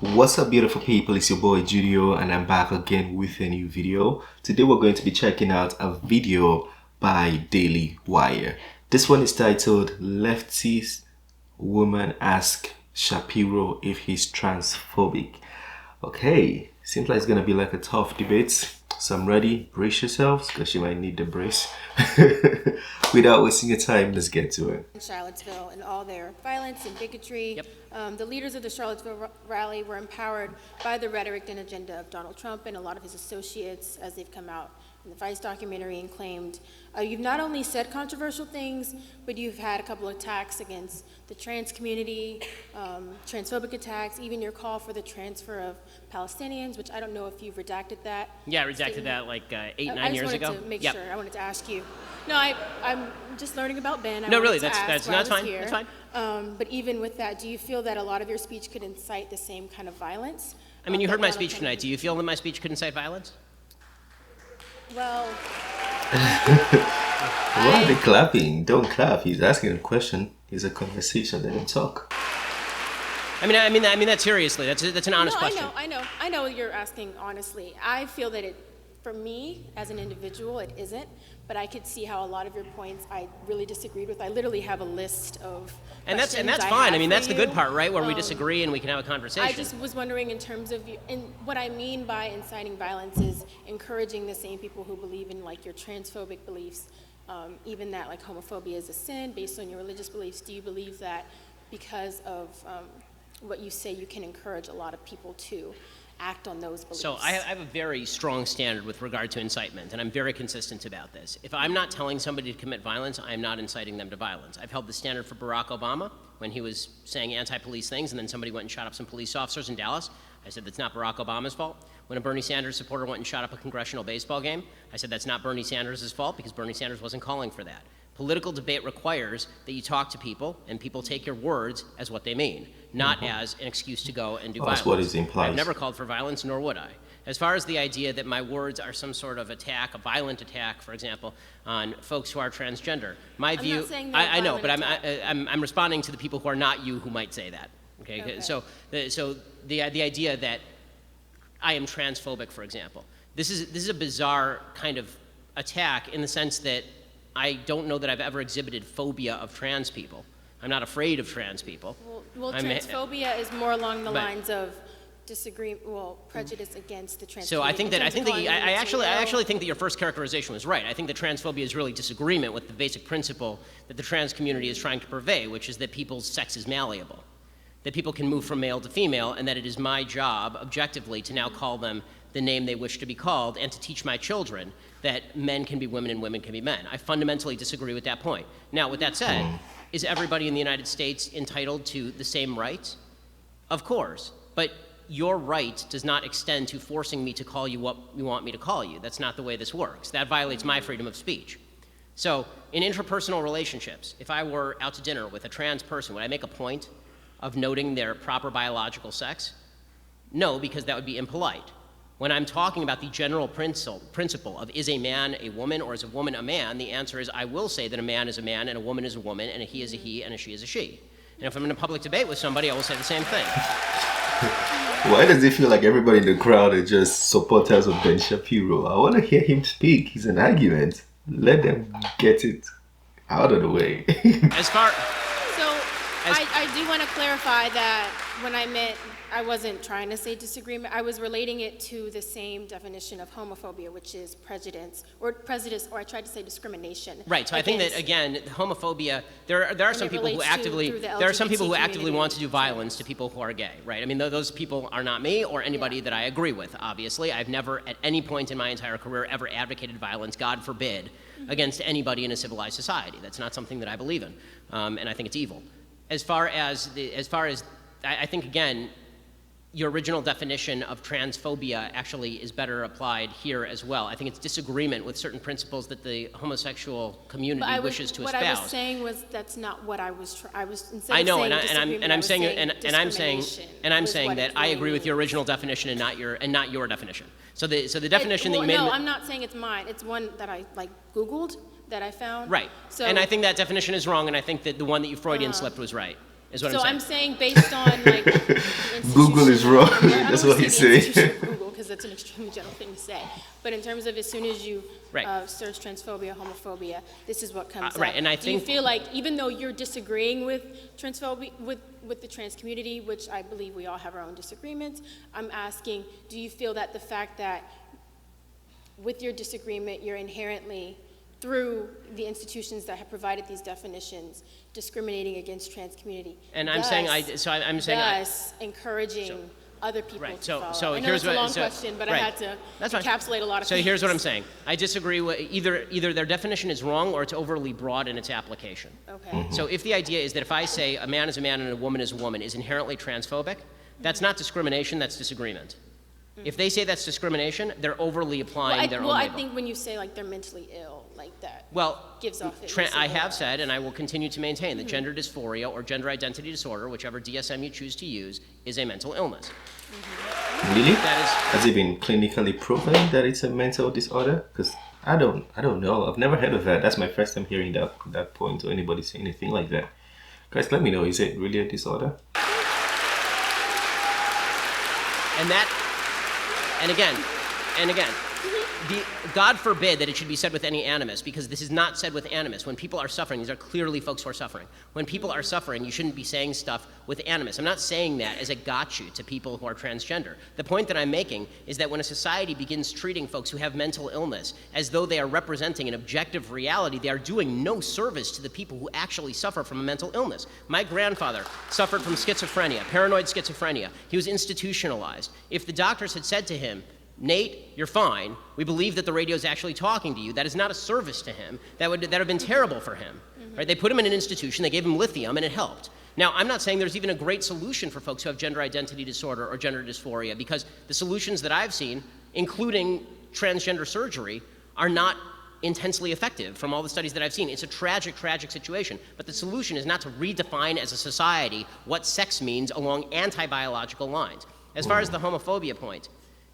What's up, beautiful people? It's your boy Judeo, and I'm back again with a new video. Today we're going to be checking out a video by Daily Wire. This one is titled Leftist Woman Ask Shapiro if he's transphobic. Okay, seems like it's gonna be like a tough debate, so I'm ready. Brace yourselves because you might need the brace. Without wasting your time, let's get to it. In Charlottesville and all their violence and bigotry. The leaders of the Charlottesville rally were empowered by the rhetoric and agenda of Donald Trump and a lot of his associates as they've come out in the Vice documentary and claimed, you've not only said controversial things, but you've had a couple of attacks against the trans community, transphobic attacks, even your call for the transfer of Palestinians, which I don't know if you've redacted that. Yeah, I redacted that like 8-9 years ago. I just wanted to make sure. I wanted to ask you. No, I'm just learning about Ben. No, really, that's fine. Here. That's fine. But even with that, do you feel that a lot of your speech could incite the same kind of violence? I mean, you heard my speech tonight. Do you feel that my speech could incite violence? Well, Why are they clapping? Don't clap. He's asking a question. It's a conversation. Let him talk. I mean that seriously. That's an honest question. I know you're asking honestly. I feel that for me, as an individual, it isn't, but I could see how a lot of your points I really disagreed with. I literally have a list of and that's fine. I mean, that's the good part, right? Where we disagree and we can have a conversation. I just was wondering in terms of and what I mean by inciting violence is encouraging the same people who believe in like your transphobic beliefs, even that like homophobia is a sin based on your religious beliefs. Do you believe that because of what you say, you can encourage a lot of people to act on those beliefs? So I have a very strong standard with regard to incitement, and I'm very consistent about this. If I'm not telling somebody to commit violence, I am not inciting them to violence. I've held the standard for Barack Obama when he was saying anti-police things, and then somebody went and shot up some police officers in Dallas. I said that's not Barack Obama's fault. When a Bernie Sanders supporter went and shot up a congressional baseball game, I said that's not Bernie Sanders' fault because Bernie Sanders wasn't calling for that. Political debate requires that you talk to people and people take your words as what they mean, not as an excuse to go and do violence. That's what is implied. I've never called for violence, nor would I. As far as the idea that my words are some sort of attack, a violent attack, for example, on folks who are transgender, my view. I'm not saying I know, but I'm responding to the people who are not you who might say that. Okay. So the idea that I am transphobic, for example, this is a bizarre kind of attack in the sense that I don't know that I've ever exhibited phobia of trans people. I'm not afraid of trans people. Well, transphobia is more along the lines of prejudice against the trans. So I actually think that your first characterization was right. I think that transphobia is really disagreement with the basic principle that the trans community is trying to purvey, which is that people's sex is malleable, that people can move from male to female, and that it is my job, objectively, to now call them the name they wish to be called, and to teach my children that men can be women and women can be men. I fundamentally disagree with that point. Now, with that said, is everybody in the United States entitled to the same rights? Of course, but your right does not extend to forcing me to call you what you want me to call you. That's not the way this works. That violates my freedom of speech. So, in interpersonal relationships, if I were out to dinner with a trans person, would I make a point of noting their proper biological sex? No, because that would be impolite. When I'm talking about the general principle of is a man a woman or is a woman a man, the answer is I will say that a man is a man and a woman is a woman and a he is a he and a she is a she. And if I'm in a public debate with somebody, I will say the same thing. Why does it feel like everybody in the crowd are just supporters of Ben Shapiro? I want to hear him speak. He's an argument. Let them get it out of the way. I do want to clarify that when I meant I wasn't trying to say disagreement. I was relating it to the same definition of homophobia, which is prejudice, or I tried to say discrimination. Right. So I think that again, homophobia. There are some people who actively want to do violence to people who are gay. Right. I mean, those people are not me or anybody that I agree with. Obviously, I've never at any point in my entire career ever advocated violence. God forbid, against anybody in a civilized society. That's not something that I believe in, and I think it's evil. As far as I think again. Your original definition of transphobia actually is better applied here as well. I think it's disagreement with certain principles that the homosexual community wishes to espouse. What I was saying was that's not what I was. I was instead I know, of saying and I'm saying that I agree with your original definition and not your definition. So the definition that you made. No, I'm not saying it's mine. It's one that I Googled that I found. Right. So, and I think that definition is wrong, and I think that the one that you Freudian slipped was right. is what So I'm I'm saying. saying based on like Google is wrong. That's what he's saying. Google, because that's an extremely general thing to say. But in terms of as soon as you Right. search transphobia, homophobia, this is what comes up. Right, and I Do you think- feel like even though you're disagreeing with transphobia, with the trans community, which I believe we all have our own disagreements, I'm asking, do you feel that the fact that with your disagreement, you're inherently, through the institutions that have provided these definitions, discriminating against trans community? And I'm saying Thus encouraging other people Right, to follow. so I know here's it's a what- long so- question, but right. I had to That's fine. encapsulate a lot of So things. here's what I'm saying. I disagree with either their definition is wrong or it's overly broad in its application. Okay. So if the idea is that if I say a man is a man and a woman is a woman is inherently transphobic, that's not discrimination, that's disagreement. If they say that's discrimination, they're overly applying their own Well, I label. think when you say like they're mentally ill, like that Well, gives off. I have said, and I will continue to maintain, that gender dysphoria or gender identity disorder, whichever DSM you choose to use, is a mental illness. Really? That is, Has it been clinically proven that it's a mental disorder? Because I don't know. I've never heard of that. That's my first time hearing that point or anybody say anything like that. Guys, let me know. Is it really a disorder? and again, God forbid that it should be said with any animus, because this is not said with animus. When people are suffering, these are clearly folks who are suffering. When people are suffering, you shouldn't be saying stuff with animus. I'm not saying that as a gotcha to people who are transgender. The point that I'm making is that when a society begins treating folks who have mental illness as though they are representing an objective reality, they are doing no service to the people who actually suffer from a mental illness. My grandfather suffered from schizophrenia, paranoid schizophrenia. He was institutionalized. If the doctors had said to him, Nate, you're fine. We believe that the radio is actually talking to you. That is not a service to him. That would have been terrible for him. Right? They put him in an institution, they gave him lithium, and it helped. Now, I'm not saying there's even a great solution for folks who have gender identity disorder or gender dysphoria, because the solutions that I've seen, including transgender surgery, are not intensely effective from all the studies that I've seen. It's a tragic, tragic situation. But the solution is not to redefine as a society what sex means along anti-biological lines. As far as the homophobia point,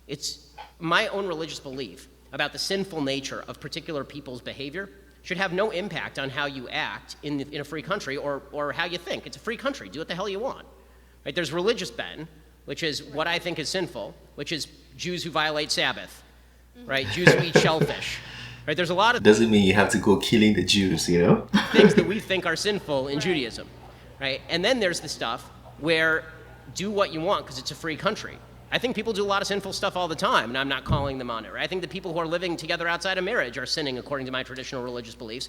it's my own religious belief about the sinful nature of particular people's behavior should have no impact on how you act in a free country or how you think. It's a free country. Do what the hell you want. Right? There's religious Ben, which is what I think is sinful, which is Jews who violate Sabbath, right? Jews who eat shellfish. Right? There's a lot of Doesn't mean you have to go killing the Jews, you know? things that we think are sinful in Judaism, right? And then there's the stuff where do what you want because it's a free country. I think people do a lot of sinful stuff all the time, and I'm not calling them on it. Right? I think the people who are living together outside of marriage are sinning according to my traditional religious beliefs.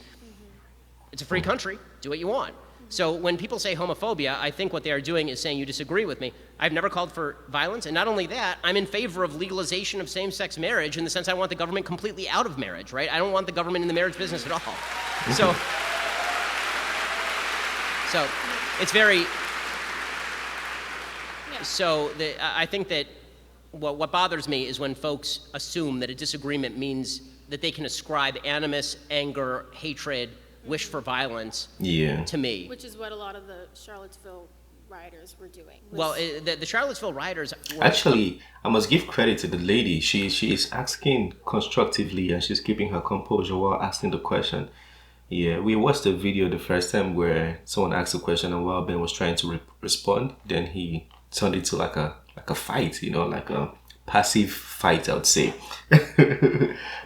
It's a free country. Do what you want. So when people say homophobia, I think what they are doing is saying you disagree with me. I've never called for violence, and not only that, I'm in favor of legalization of same-sex marriage in the sense I want the government completely out of marriage, right? I don't want the government in the marriage business at all. So it's very... So I think that what bothers me is when folks assume that a disagreement means that they can ascribe animus, anger, hatred, wish for violence to me. Which is what a lot of the Charlottesville rioters were doing. Well, the Charlottesville rioters were... Actually, I must give credit to the lady. She is asking constructively and she's keeping her composure while asking the question. Yeah, we watched the video the first time where someone asked a question and while Ben was trying to respond, then he turned it to like a fight, you know, like a passive fight, I would say.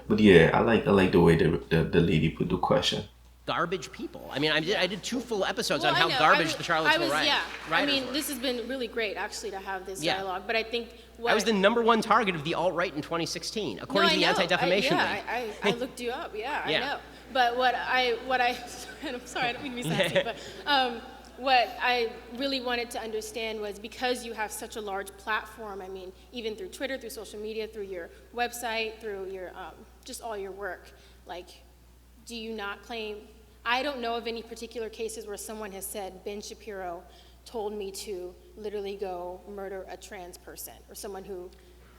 But yeah, I like the way the lady put the question. Garbage people. I mean, I did 2 full episodes on Well, how I know. garbage the Charlottesville rioters I mean, were. this has been really great, actually, to have this dialogue. But I think I was the #1 target of the alt-right in 2016, according to the Anti-Defamation League. I looked you up. Yeah, Yeah. I know. But what I I'm sorry, I don't mean to be sassy, but what I really wanted to understand was because you have such a large platform, I mean, even through Twitter, through social media, through your website, through your just all your work, like, do you not claim? I don't know of any particular cases where someone has said, Ben Shapiro told me to literally go murder a trans person or someone who.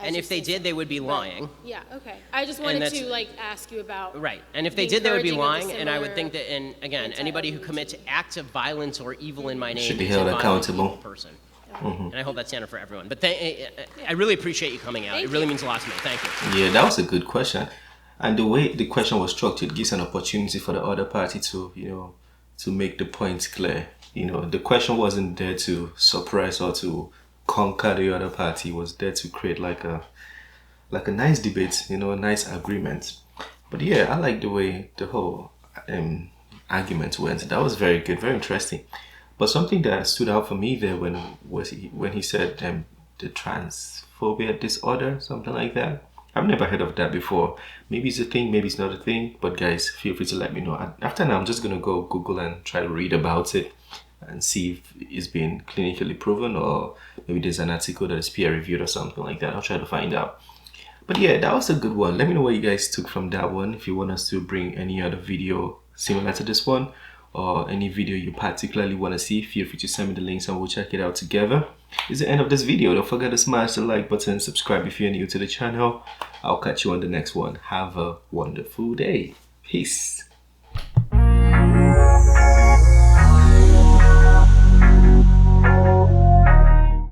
And if they did, they would be lying. Yeah, okay. I just wanted to ask you about. Right, and if they did, they would be lying, and I would think that, and again, anybody who commits acts of violence or evil in my name should be is held a violent, accountable. evil person. And I hold that standard for everyone. But I really appreciate you coming out. It really means a lot to me. Thank you. Yeah, that was a good question. And the way the question was structured gives an opportunity for the other party to, you know, to make the points clear. You know, the question wasn't there to suppress or to conquer the other party. It was there to create like a nice debate, you know, a nice agreement. But yeah, I like the way the whole argument went. That was very good, very interesting. But something that stood out for me there when he said the transphobia disorder, something like that. I've never heard of that before. Maybe it's a thing, maybe it's not a thing. But guys, feel free to let me know. After now, I'm just gonna go Google and try to read about it and see if it's been clinically proven, or maybe there's an article that is peer reviewed or something like that. I'll try to find out. But yeah, that was a good one. Let me know what you guys took from that one. If you want us to bring any other video similar to this one, or any video you particularly want to see, feel free to send me the links and we'll check it out together. This is the end of this video. Don't forget to smash the like button, subscribe if you're new to the channel. I'll catch you on the next one. Have a wonderful day. Peace.